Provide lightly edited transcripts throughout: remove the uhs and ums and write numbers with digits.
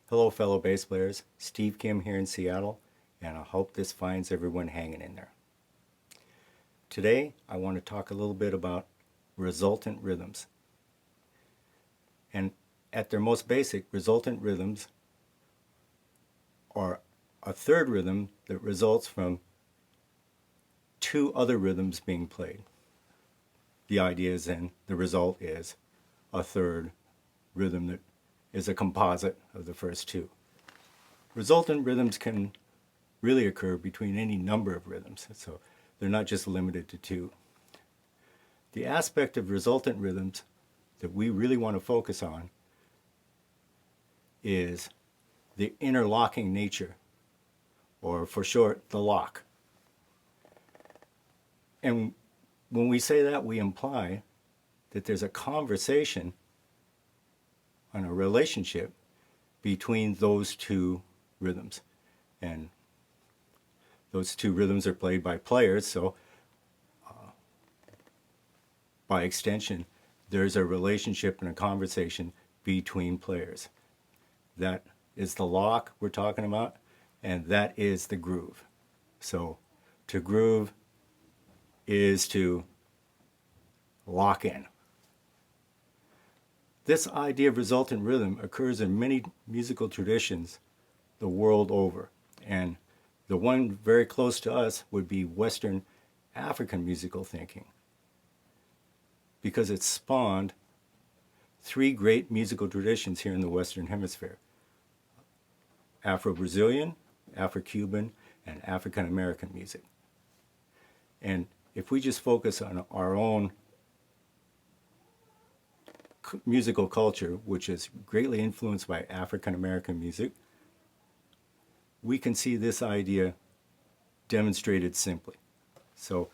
Hello fellow bass players, Steve Kim here in Seattle, and I hope this finds everyone hanging in there. Today I want to talk a little bit about resultant rhythms. And at their most basic, resultant rhythms are a third rhythm that results from two other rhythms being played. The idea is then the result is a third rhythm that is a composite of the first two. Resultant rhythms can really occur between any number of rhythms, so they're not just limited to two. The aspect of resultant rhythms that we really want to focus on is the interlocking nature, or for short, the lock. And when we say that, we imply that there's a conversation and a relationship between those two rhythms. And those two rhythms are played by players, so by extension, there's a relationship and a conversation between players. That is the lock we're talking about, and that is the groove. So to groove is to lock in. This idea of resultant rhythm occurs in many musical traditions the world over, and the one very close to us would be Western African musical thinking, because it spawned three great musical traditions here in the Western Hemisphere: Afro-Brazilian, Afro-Cuban, and African-American music. And if we just focus on our own musical culture, which is greatly influenced by African-American music, we can see this idea demonstrated simply. So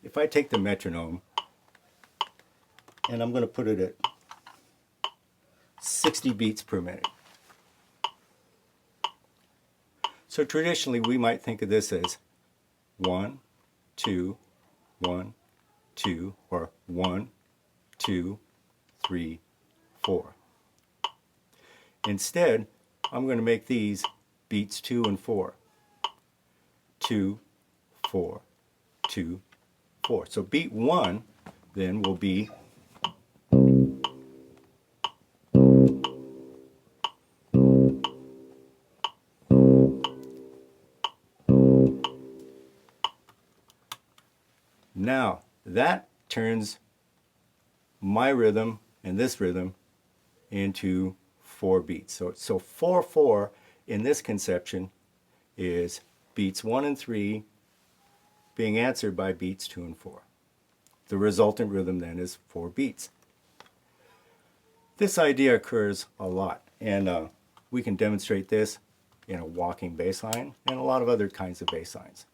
if I take the metronome and I'm going to put it at 60 beats per minute. So traditionally we might think of this as 1, 2, 1, 2, or 1, 2, 3, 4. Instead, I'm going to make these beats 2 and 4. 2, 4, 2, 4. So beat 1 then will be now that turns my rhythm and this rhythm into 4 beats. So 4/4 in this conception is beats 1 and 3 being answered by beats 2 and 4. The resultant rhythm then is 4 beats. This idea occurs a lot, and we can demonstrate this in a walking bass line and a lot of other kinds of bass lines.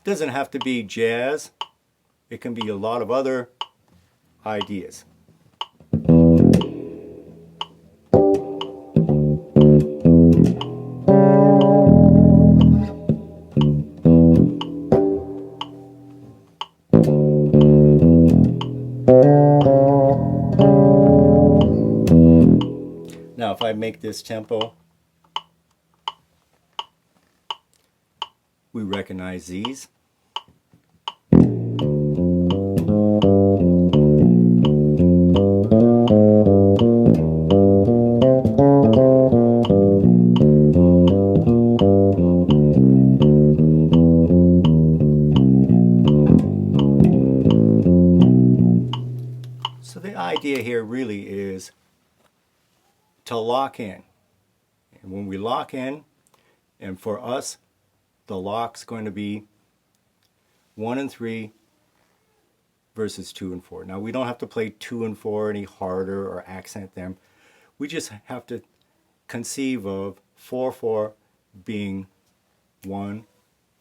Doesn't have to be jazz. It can be a lot of other ideas. Now if I make this tempo, we recognize these. So the idea here really is to lock in. And when we lock in, and for us, the lock's going to be 1 and 3 versus 2 and 4. Now we don't have to play 2 and 4 any harder or accent them. We just have to conceive of 4/4 being 1,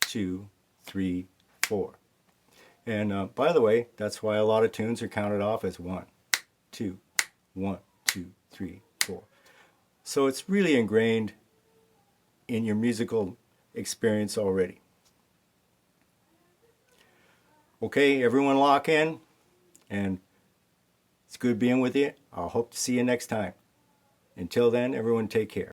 2, 3, 4. And by the way, that's why a lot of tunes are counted off as 1, 2, 1, 2, 3, 4. So it's really ingrained in your musical experience already. Okay, everyone lock in, and it's good being with you. I'll hope to see you next time. Until then, everyone take care.